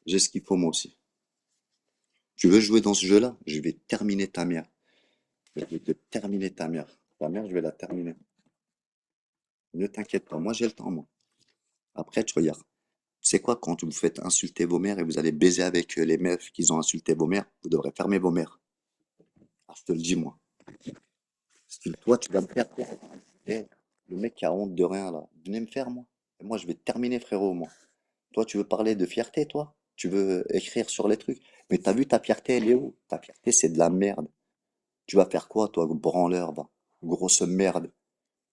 J'ai ce qu'il faut moi aussi. Tu veux jouer dans ce jeu-là? Je vais terminer ta mère. Je vais te terminer ta mère. Ta mère, je vais la terminer. Ne t'inquiète pas, moi j'ai le temps, moi. Après, tu regardes. C'est quoi quand vous faites insulter vos mères et vous allez baiser avec les meufs qui ont insulté vos mères? Vous devrez fermer vos mères. Ah, je te le dis, moi. Parce que toi, tu vas me faire quoi? Eh, le mec qui a honte de rien, là. Venez me faire, moi. Et moi, je vais te terminer, frérot, moi. Toi, tu veux parler de fierté, toi? Tu veux écrire sur les trucs? Mais t'as vu ta fierté, elle est où? Ta fierté, c'est de la merde. Tu vas faire quoi, toi, branleur, va? Grosse merde.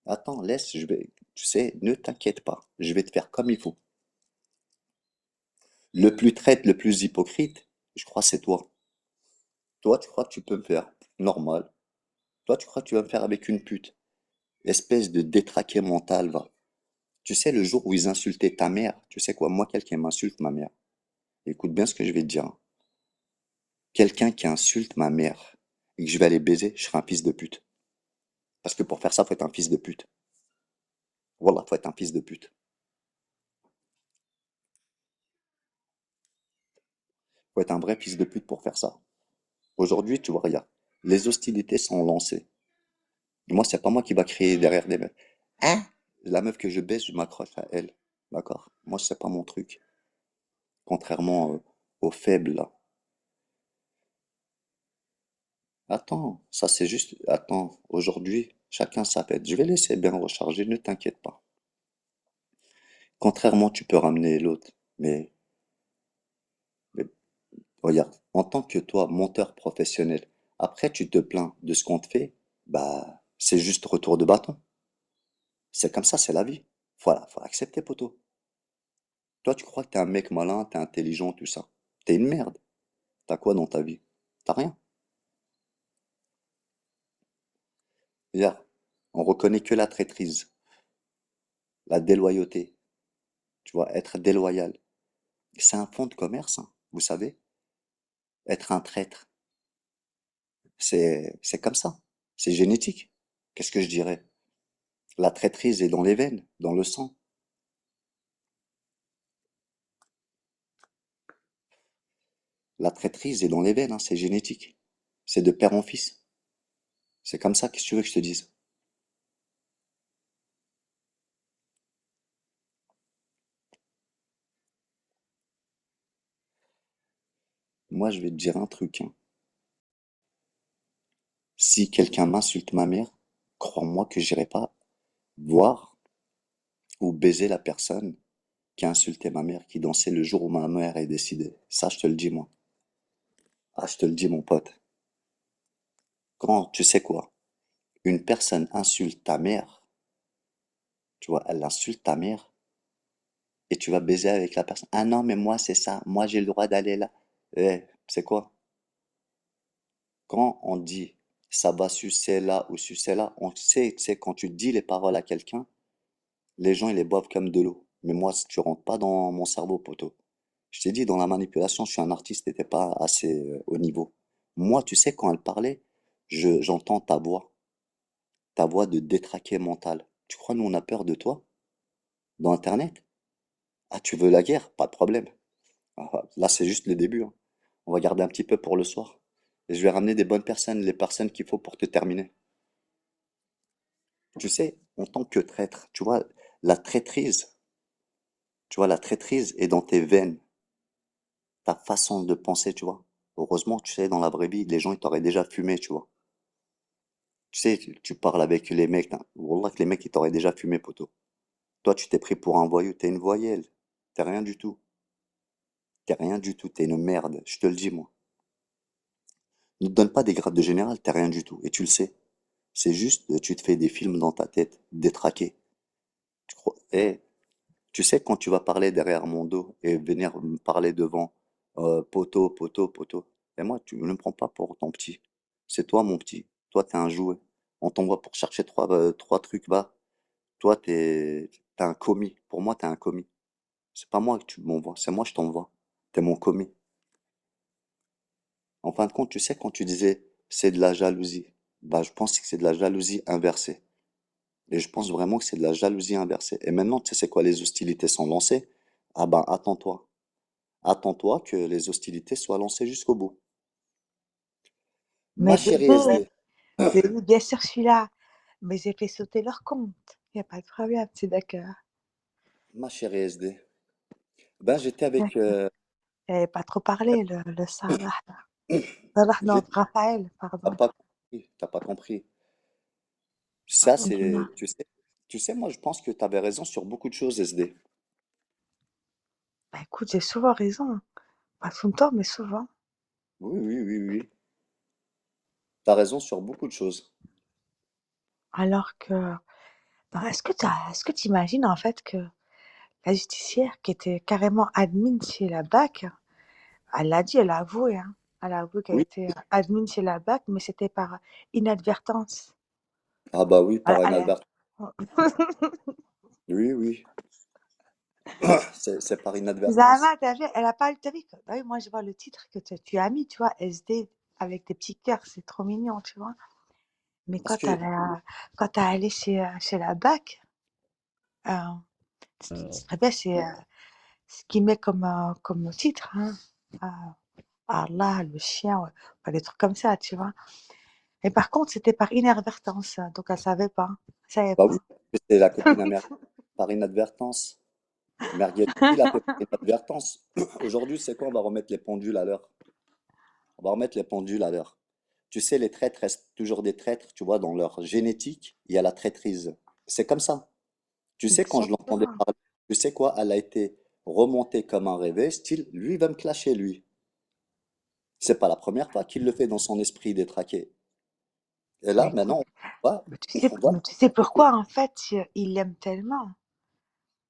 Attends, laisse, je vais. Tu sais, ne t'inquiète pas. Je vais te faire comme il faut. Le plus traite, le plus hypocrite, je crois, c'est toi. Toi, tu crois que tu peux me faire normal. Toi, tu crois que tu vas me faire avec une pute. Espèce de détraqué mental, va. Tu sais, le jour où ils insultaient ta mère, tu sais quoi, moi, quelqu'un m'insulte ma mère. Écoute bien ce que je vais te dire, hein. Quelqu'un qui insulte ma mère et que je vais aller baiser, je serai un fils de pute. Parce que pour faire ça, faut être un fils de pute. Voilà, faut être un fils de pute. Faut être un vrai fils de pute pour faire ça. Aujourd'hui, tu vois, regarde, les hostilités sont lancées. Moi, c'est pas moi qui va crier derrière des meufs. Hein? La meuf que je baise, je m'accroche à elle. D'accord? Moi, c'est pas mon truc. Contrairement aux faibles, là. Attends, ça c'est juste. Attends, aujourd'hui, chacun sa fête. Je vais laisser bien recharger, ne t'inquiète pas. Contrairement, tu peux ramener l'autre. Mais regarde, en tant que toi, monteur professionnel, après tu te plains de ce qu'on te fait, bah, c'est juste retour de bâton. C'est comme ça, c'est la vie. Voilà, faut accepter, poteau. Toi, tu crois que t'es un mec malin, t'es intelligent, tout ça. T'es une merde. T'as quoi dans ta vie? T'as rien. Regarde, on reconnaît que la traîtrise, la déloyauté. Tu vois, être déloyal. C'est un fonds de commerce, hein, vous savez. Être un traître, c'est comme ça. C'est génétique. Qu'est-ce que je dirais? La traîtrise est dans les veines, dans le sang. La traîtrise est dans les veines, hein, c'est génétique. C'est de père en fils. C'est comme ça, qu'est-ce que tu veux que je te dise? Moi, je vais te dire un truc, hein. Si quelqu'un m'insulte ma mère, crois-moi que j'irai pas voir ou baiser la personne qui a insulté ma mère, qui dansait le jour où ma mère est décédée. Ça, je te le dis, moi. Ah, je te le dis, mon pote. Quand, tu sais quoi? Une personne insulte ta mère, tu vois, elle insulte ta mère, et tu vas baiser avec la personne. Ah non, mais moi, c'est ça. Moi, j'ai le droit d'aller là. Eh, c'est quoi? Quand on dit ça va sucer là ou sucer là, on sait, tu sais, quand tu dis les paroles à quelqu'un, les gens, ils les boivent comme de l'eau. Mais moi, si tu rentres pas dans mon cerveau, poteau. Je t'ai dit, dans la manipulation, je suis un artiste et t'es pas assez haut niveau. Moi, tu sais, quand elle parlait, j'entends ta voix de détraqué mental. Tu crois, nous, on a peur de toi? Dans Internet? Ah, tu veux la guerre? Pas de problème. Ah, là, c'est juste le début, hein. On va garder un petit peu pour le soir. Et je vais ramener des bonnes personnes, les personnes qu'il faut pour te terminer. Tu sais, en tant que traître, la traîtrise, tu vois, la traîtrise est dans tes veines, ta façon de penser, tu vois. Heureusement, tu sais, dans la vraie vie, les gens, ils t'auraient déjà fumé, tu vois. Tu sais, tu parles avec les mecs, hein. Wallah que les mecs, ils t'auraient déjà fumé, poteau. Toi, tu t'es pris pour un voyou, t'es une voyelle. T'es rien du tout. T'es rien du tout, t'es une merde, je te le dis, moi. Ne te donne pas des grades de général, t'es rien du tout, et tu le sais. C'est juste, tu te fais des films dans ta tête, détraqué. Tu sais, quand tu vas parler derrière mon dos et venir me parler devant, poteau, poteau, poteau, et moi, tu ne me prends pas pour ton petit. C'est toi, mon petit. Toi, t'es un jouet. On t'envoie pour chercher trois trucs, va. Toi, t'es un commis. Pour moi, t'es un commis. C'est pas moi que tu m'envoies, c'est moi, je t'envoie. T'es mon commis. En fin de compte, tu sais, quand tu disais c'est de la jalousie, bah, je pense que c'est de la jalousie inversée. Et je pense vraiment que c'est de la jalousie inversée. Et maintenant, tu sais, c'est quoi, les hostilités sont lancées? Ah ben, attends-toi. Attends-toi que les hostilités soient lancées jusqu'au bout. Ma Mais chérie bébé, SD, bébé, bien sûr, je suis là. Mais j'ai fait sauter leur compte. Il n'y a pas de problème, c'est d'accord. ma chérie SD. Ben, j'étais avec, Pas trop parlé, le Salah. Salah, non, j'ai- Raphaël, t'as pardon. pas compris, t'as pas compris. Ça, Pardon, dis-moi. c'est, tu sais, moi, je pense que tu avais raison sur beaucoup de choses, SD. Bah écoute, j'ai souvent raison. Pas tout le temps, mais souvent. Oui, oui, oui, oui. T'as raison sur beaucoup de choses. Alors que, bah, est-ce que tu imagines en fait que la justicière qui était carrément admin chez la BAC, elle l'a dit, elle a avoué, hein. Elle a avoué qu'elle Oui. était admin chez la BAC, mais c'était par inadvertance. Ah bah oui, Elle, par un elle Albert. a- Oui, oui. C'est par inadvertance. Zama, t'as vu, elle a pas, t'as vu, bah oui, moi je vois le titre que tu as mis, tu vois, SD avec des petits cœurs, c'est trop mignon, tu vois. Mais Parce que, quand t'es allé chez la BAC, euh, c'est très bien, c'est ce qu'il met comme titre, hein. Ah, Allah, le chien, ouais. Enfin, des trucs comme ça, tu vois. Et par contre, c'était par inadvertance, donc elle savait pas. Elle savait bah oui, pas. c'est la copine américaine par inadvertance. Merguez, il a fait par inadvertance. Aujourd'hui, c'est quoi? On va remettre les pendules à l'heure. On va remettre les pendules à l'heure. Tu sais, les traîtres restent toujours des traîtres, tu vois, dans leur génétique, il y a la traîtrise. C'est comme ça. Tu sais, quand je l'entendais Exactement. parler, tu sais quoi? Elle a été remontée comme un rêve, style, lui va me clasher, lui. C'est pas la première fois qu'il le fait dans son esprit détraqué. Et Mais là, écoute, maintenant, on on va mais tu sais écoute, pourquoi, en fait, il l'aime tellement.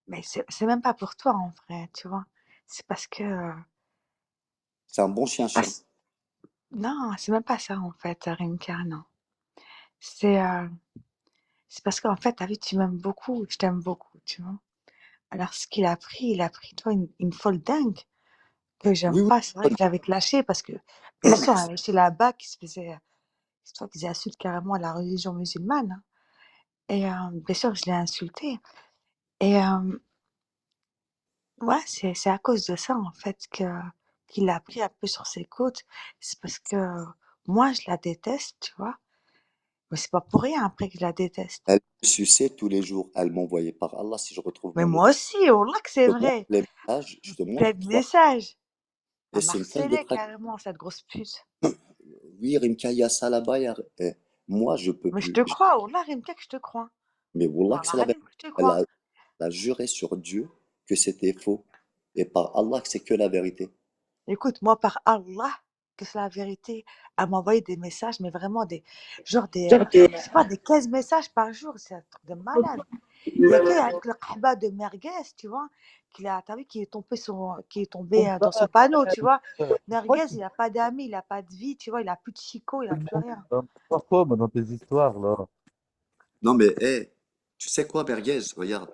Mais c'est même pas pour toi, en vrai, tu vois. C'est parce que, c'est un bon chien-chien. parce- non, c'est même pas ça, en fait, Rimka, non. C'est, euh, c'est parce qu'en fait, t'as vu, tu m'aimes beaucoup, je t'aime beaucoup, tu vois. Alors, ce qu'il a pris, il a pris, toi, une folle dingue que j'aime Oui, oui. pas. C'est vrai que j'avais clashé parce que, bien sûr, chez la BAC, il se faisait, c'est toi qu'ils insultent carrément la religion musulmane, hein. Et bien sûr, je l'ai insulté. Et ouais, c'est à cause de ça, en fait, qu'il a pris un peu sur ses côtes. C'est parce que moi, je la déteste, tu vois. Mais c'est pas pour rien après que je la déteste. Elle me suçait tous les jours. Elle m'envoyait par Allah si je retrouve Mais bien le moi truc. aussi, oh là que c'est Je te montre vrai. les messages, je te Plein montre, de tu vois. messages. Et Elle c'est une folle de m'harcelait traque. carrément, cette grosse pute. Oui, Rimka, il y a ça là-bas. Moi, je peux Mais je plus. te crois, oh là, Rimka, que je te crois. Mais Wallah que Voilà, c'est la vérité. Alim, que je te Elle crois. a, elle a juré sur Dieu que c'était faux. Et par Allah que c'est que la vérité. Écoute, moi, par Allah, que c'est la vérité, elle m'envoyait des messages, mais vraiment genre je sais pas, des 15 messages par jour, c'est un truc de malade. Il y a que avec le khaba de merguez, tu vois, t'as vu, qui est tombé dans son panneau, tu vois. Pourquoi Merguez, il a pas d'amis, il a pas de vie, tu vois, il a plus de chico, il a plus rien. pourquoi, moi, dans tes histoires, là? Non mais, tu sais quoi, Berguez? Regarde,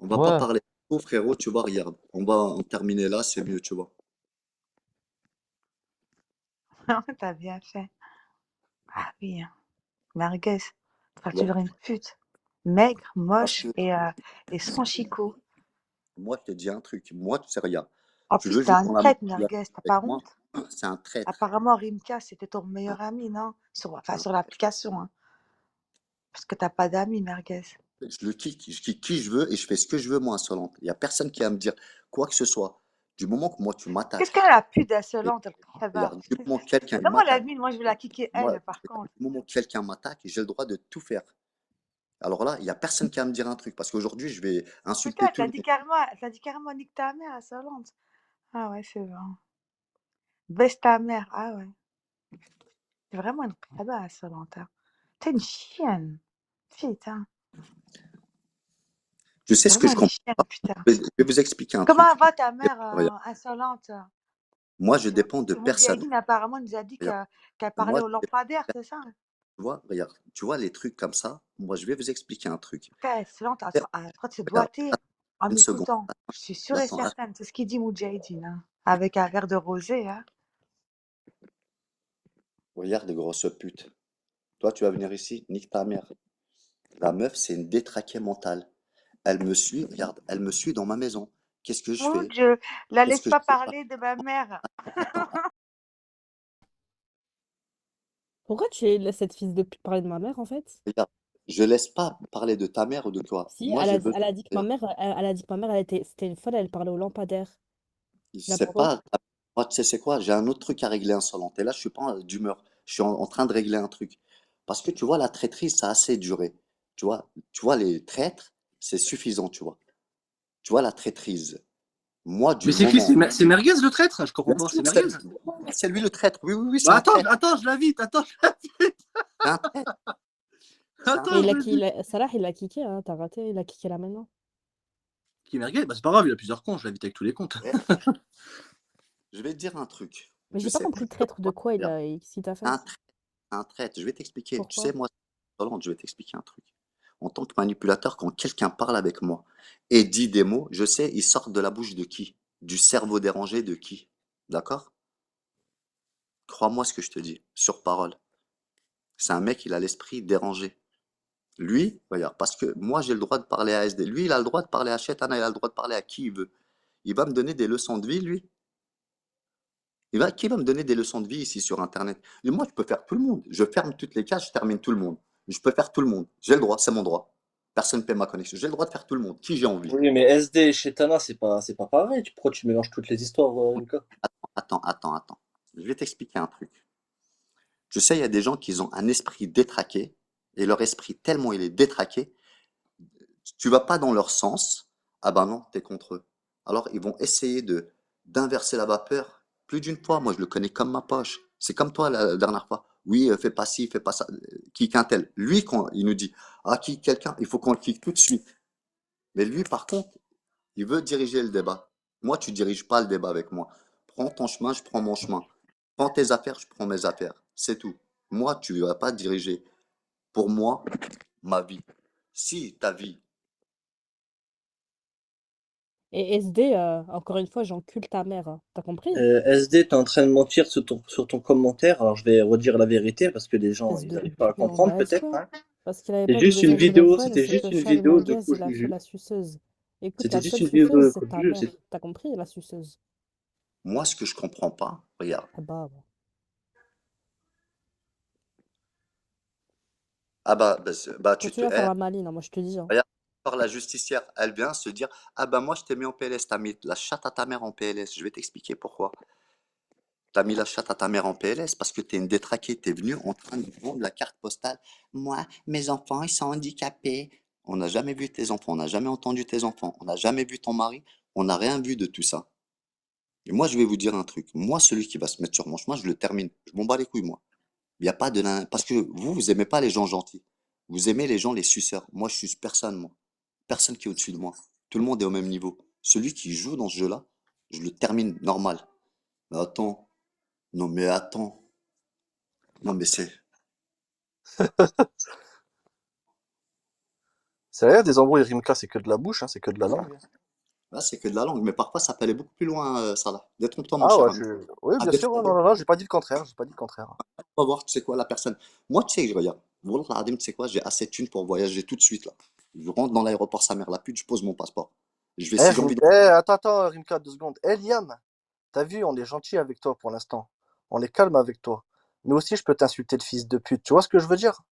on va pas Ouais, parler de tout, frérot, tu vois, regarde. On va en terminer là, c'est mieux, tu vois. T'as bien fait. Ah oui, hein. Merguez, sera Tu vois. toujours une pute. Maigre, Parce moche que et sans chico. moi, je te dis un truc. Moi, tu sais, regarde. En Tu plus, veux t'es jouer un dans la traître, manipulation Merguez, t'as avec pas moi? honte? C'est un traître. Apparemment, Rimka, c'était ton meilleur ami, non? C'est Enfin, un sur l'application, hein. Parce que t'as pas d'amis, Merguez. Je le kick, je kick qui je veux et je fais ce que je veux, moi, insolente. Il n'y a personne qui va me dire quoi que ce soit. Du moment que moi, tu Qu'est-ce m'attaques, qu'elle a pu et d'insolente, elle khaba? regarde, du moment que quelqu'un il Vraiment, la m'attaque, mine, moi, je vais la kicker, moi, elle, par contre. du moment que quelqu'un m'attaque, j'ai le droit de tout faire. Alors là, il n'y a personne qui va me dire un truc parce qu'aujourd'hui, je vais Putain, insulter tout le monde. elle t'a dit carrément, nique ta mère, insolente. Ah ouais, c'est bon. Baisse ta mère, ah ouais. C'est vraiment une khaba, insolente, hein. T'es une chienne. Putain. Je sais C'est ce que vraiment je une comprends chienne, pas. putain. Je vais vous expliquer un Comment truc. va ta Et mère regarde, insolente? moi, je Tu vois? dépends de Parce que personne. Moudjahidine, apparemment, nous a dit Regarde, qu'elle parlait moi, au lampadaire, c'est ça? tu vois, regarde, tu vois les trucs comme ça. Moi, je vais vous expliquer un truc. Putain, insolente, Eh, elle est en train de se regarde, doigter en une seconde. m'écoutant. Je suis sûre et Attends, attends. certaine, c'est ce qu'il dit Moudjahidine, hein. Avec un verre de rosé, hein. Regarde, grosse pute. Toi, tu vas venir ici, nique ta mère. La meuf, c'est une détraquée mentale. Elle me suit, regarde, elle me suit dans ma maison. Qu'est-ce que je Mon fais? Dieu, la Qu'est-ce laisse que je pas fais? parler de ma mère. Attends, Pourquoi tu laisses cette fille de pute parler de ma mère, en fait? regarde, je laisse pas parler de ta mère ou de toi. Si, Moi, j'ai elle besoin. a dit que ma mère, elle a dit que ma mère, c'était une folle, elle parlait au lampadaire. C'est N'importe quoi. pas. Moi, tu sais, c'est quoi? J'ai un autre truc à régler insolente. Et là, je suis pas d'humeur. Je suis en train de régler un truc. Parce que tu vois, la traîtrise, ça a assez duré. Tu vois, les traîtres, c'est suffisant, tu vois. Tu vois, la traîtrise. Moi, Mais du c'est qui? moment. C'est Merguez le traître? Je comprends Bien pas. C'est sûr, Merguez? c'est lui le traître. Oui, oui, oui, c'est Bah un traître. attends, je l'invite. Attends, C'est un traître. C'est un Mais attends, je le dis. Salah, il l'a kické, hein, t'as raté, il a kické là maintenant. Qui est Merguez? Bah c'est pas grave, il a plusieurs comptes, je l'invite avec tous les comptes. traître. Je vais te dire un truc. Mais Tu j'ai pas sais, compris traître de quoi regarde, qu'est-ce qu'il t'a fait? un traître, un traître. Je vais t'expliquer. Tu sais, Pourquoi? moi, Hollande, je vais t'expliquer un truc. En tant que manipulateur, quand quelqu'un parle avec moi et dit des mots, je sais, ils sortent de la bouche de qui? Du cerveau dérangé de qui? D'accord? Crois-moi ce que je te dis, sur parole. C'est un mec, il a l'esprit dérangé. Lui, regarde, parce que moi j'ai le droit de parler à SD. Lui, il a le droit de parler à Chetana, il a le droit de parler à qui il veut. Il va me donner des leçons de vie, lui. Qui va me donner des leçons de vie ici sur Internet? Et moi, je peux faire tout le monde. Je ferme toutes les cases, je termine tout le monde. Je peux faire tout le monde. J'ai le droit, c'est mon droit. Personne ne paie ma connexion. J'ai le droit de faire tout le monde, qui j'ai envie. Oui, mais SD et Chetana, c'est pas pareil. Pourquoi tu mélanges toutes les histoires, Lucas? Attends. Je vais t'expliquer un truc. Je sais, il y a des gens qui ont un esprit détraqué, et leur esprit, tellement il est détraqué, tu vas pas dans leur sens, ah ben non, t'es contre eux. Alors ils vont essayer de d'inverser la vapeur plus d'une fois. Moi, je le connais comme ma poche. C'est comme toi la dernière fois. Oui, fais pas ci, fais pas ça. Kick un tel. Lui, quand il nous dit, ah, kick quelqu'un, il faut qu'on le kick tout de suite. Mais lui, par contre, il veut diriger le débat. Moi, tu diriges pas le débat avec moi. Prends ton chemin, je prends mon chemin. Prends tes affaires, je prends mes affaires. C'est tout. Moi, tu vas pas diriger. Pour moi, ma vie. Si ta vie, Et SD, encore une fois, j'encule ta mère, hein. T'as compris? SD, t'es en train de mentir sur ton commentaire. Alors je vais redire la vérité parce que les gens, Espèce ils de n'arrivent pas à pion, comprendre bah peut-être, laisse-le. hein. Parce qu'il avait C'est pas de juste une deuxième vidéo, téléphone et c'était c'est juste que une Charles vidéo de Menguez, Coach il a fait Juju. la suceuse. Écoute, C'était la juste seule une vidéo de suceuse, c'est Coach ta Juju. mère. T'as compris, la suceuse. moi, ce que je comprends pas, regarde. Ah bah, bon. Ah bah tu te, Continue à faire la maline, hein, moi je te dis, hein. regarde, par la justicière, elle vient se dire, ah bah moi je t'ai mis en PLS, t'as mis la chatte à ta mère en PLS. Je vais t'expliquer pourquoi. T'as mis la chatte à ta mère en PLS parce que t'es une détraquée, t'es venue en train de vendre la carte postale. Moi, mes enfants, ils sont handicapés. On n'a jamais vu tes enfants, on n'a jamais entendu tes enfants, on n'a jamais vu ton mari, on n'a rien vu de tout ça. Et moi, je vais vous dire un truc. Moi, celui qui va se mettre sur mon chemin, je le termine. Je m'en bats les couilles, moi. Il n'y a pas de parce que vous aimez pas les gens gentils. Vous aimez les gens, les suceurs. Moi, je suis personne, moi. Personne qui est au-dessus de moi. Tout le monde est au même niveau. Celui qui joue dans ce jeu-là, je le termine normal. Mais attends. Non, mais attends. Non, mais c'est. C'est rien, des embrouilles Rimka, c'est que de la bouche, hein, c'est que de la langue. Là, c'est que de la langue. Mais parfois, ça peut aller beaucoup plus loin, ça là. Détrompe-toi, mon Ah cher ouais, ami. oui, Ah, bien sûr, ouais, non, non, non, j'ai pas dit le contraire, j'ai pas dit le contraire. on va voir, tu sais quoi, la personne. Moi, tu sais, je regarde. Wallah, Adim, tu sais quoi, j'ai assez de thunes pour voyager tout de suite, là. Je rentre dans l'aéroport, sa mère, la pute, je pose mon passeport. Je vais, si j'ai envie de. Attends, Rimka, 2 secondes. Liam, t'as vu, on est gentil avec toi pour l'instant. On est calme avec toi. Mais aussi, je peux t'insulter de fils de pute. Tu vois ce que je veux dire?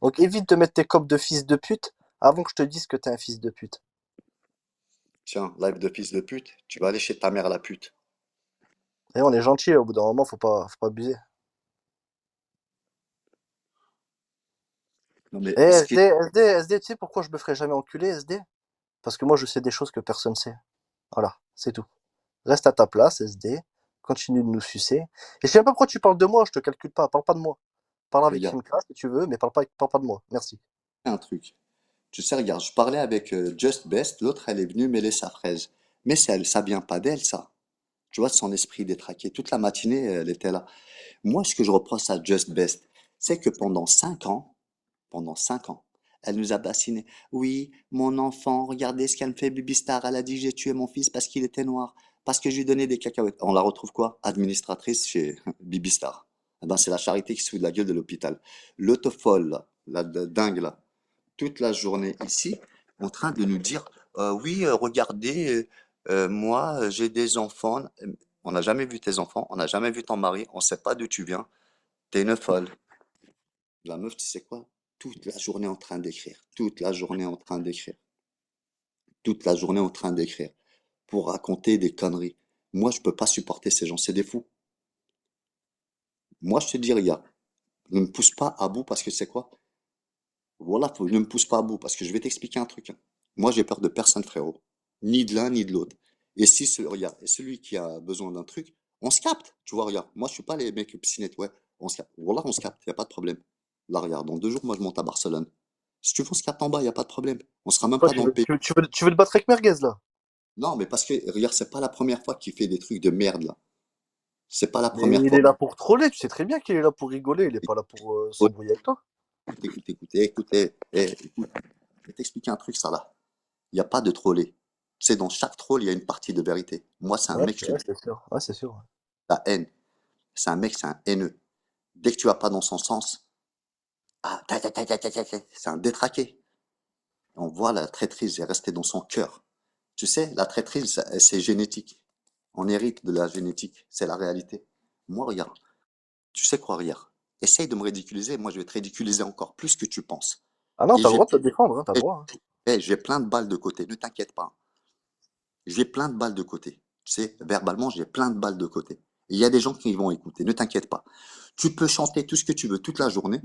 Donc évite de mettre tes copes de fils de pute avant que je te dise que t'es un fils de pute. Tiens, live de fils de pute, tu vas aller chez ta mère, la pute. Et on est gentil, au bout d'un moment, faut pas abuser. Non, mais ce qui. SD, tu sais pourquoi je me ferai jamais enculer, SD? Parce que moi, je sais des choses que personne sait. Voilà, c'est tout. Reste à ta place, SD. Continue de nous sucer. Et je sais même pas pourquoi tu parles de moi, je te calcule pas. Parle pas de moi. Parle avec Regarde, Rimka si tu veux, mais parle pas de moi. Merci. un truc. Tu sais, regarde, je parlais avec Just Best, l'autre, elle est venue mêler sa fraise. Mais ça vient pas d'elle, ça. Tu vois, de son esprit détraqué. Toute la matinée, elle était là. Moi, ce que je reproche à Just Best, c'est que pendant 5 ans, elle nous a bassinés. Oui, mon enfant, regardez ce qu'elle me fait, Bibi Star. Elle a dit que j'ai tué mon fils parce qu'il était noir, parce que je lui donnais des cacahuètes. On la retrouve quoi? Administratrice chez Bibi Star. Eh ben, c'est la charité qui se fout de la gueule de l'hôpital. L'autofolle, là, la dingue, là, toute la journée ici, en train de nous dire, oui, regardez, Moi, j'ai des enfants. On n'a jamais vu tes enfants, on n'a jamais vu ton mari, on sait pas d'où tu viens. T'es une folle. La meuf, tu sais quoi? Toute la journée en train d'écrire. Toute la journée en train d'écrire. Toute la journée en train d'écrire. Pour raconter des conneries. Moi, je peux pas supporter ces gens, c'est des fous. Moi, je te dis, regarde, ne me pousse pas à bout parce que c'est quoi? Voilà, ne me pousse pas à bout parce que je vais t'expliquer un truc, hein. Moi, j'ai peur de personne, frérot. Ni de l'un, ni de l'autre. Et si, regarde, et celui qui a besoin d'un truc, on se capte. Tu vois, regarde, moi, je suis pas les mecs piscinettes, ouais. On se capte. Voilà, on se capte, y a pas de problème. Là, regarde, dans 2 jours, moi, je monte à Barcelone. Si tu veux, on se capte en bas, y a pas de problème. On sera même Quoi, pas dans le pays. tu veux te battre avec Merguez, là? Non, mais parce que, regarde, c'est pas la première fois qu'il fait des trucs de merde, là. C'est pas la Mais première il fois. est là pour troller, tu sais très bien qu'il est là pour rigoler, il est pas là pour s'embrouiller avec toi. Écoute, écoute, écoute, écoute. Je vais t'expliquer un truc, ça là. Il n'y a pas de troller. Tu sais, dans chaque troll, il y a une partie de vérité. Moi, c'est un Ouais, mec, je te ouais, dis, c'est sûr. Ouais, c'est sûr. la haine. C'est un mec, c'est un haineux. Dès que tu vas pas dans son sens, ah, c'est un détraqué. On voit la traîtrise est restée dans son cœur. Tu sais, la traîtrise, c'est génétique. On hérite de la génétique. C'est la réalité. Moi, regarde. Tu sais quoi, regarde. Essaye de me ridiculiser. Moi, je vais te ridiculiser encore plus que tu penses. Ah non, Et t'as le droit de te défendre, hein, t'as le et- droit. Hein. j'ai plein de balles de côté. Ne t'inquiète pas. J'ai plein de balles de côté. Tu sais, verbalement, j'ai plein de balles de côté. Et il y a des gens qui vont écouter, ne t'inquiète pas. Tu peux chanter tout ce que tu veux toute la journée.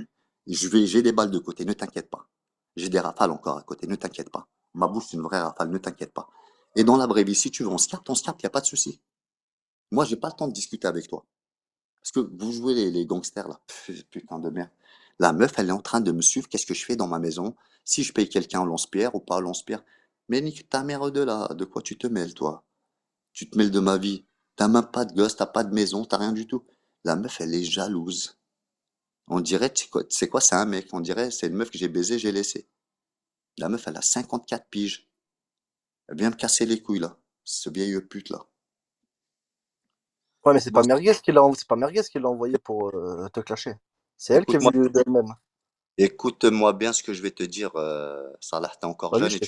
J'ai des balles de côté, ne t'inquiète pas. J'ai des rafales encore à côté, ne t'inquiète pas. Ma bouche, c'est une vraie rafale, ne t'inquiète pas. Et dans la vraie vie, si tu veux, on se capte, il n'y a pas de souci. Moi, j'ai pas le temps de discuter avec toi. Parce que vous jouez les gangsters, là. Putain de merde. La meuf, elle est en train de me suivre. Qu'est-ce que je fais dans ma maison? Si je paye quelqu'un en lance-pierre ou pas en lance-pierre. Mais nique ta mère de là. De quoi tu te mêles, toi? Tu te mêles de ma vie. T'as même pas de gosse, t'as pas de maison, t'as rien du tout. La meuf, elle est jalouse. On dirait, tu sais quoi, c'est un mec. On dirait, c'est une meuf que j'ai baisée, j'ai laissé. La meuf, elle a 54 piges. Elle vient me casser les couilles, là. Ce vieille pute, là. Ouais, mais c'est Moi, pas Merguez c'est pas Merguez qui l'a envoyé pour te clasher. C'est elle qui est écoute-moi, venue d'elle-même. écoute-moi bien ce que je vais te dire, Salah. T'es encore Vas-y, jeune je et tu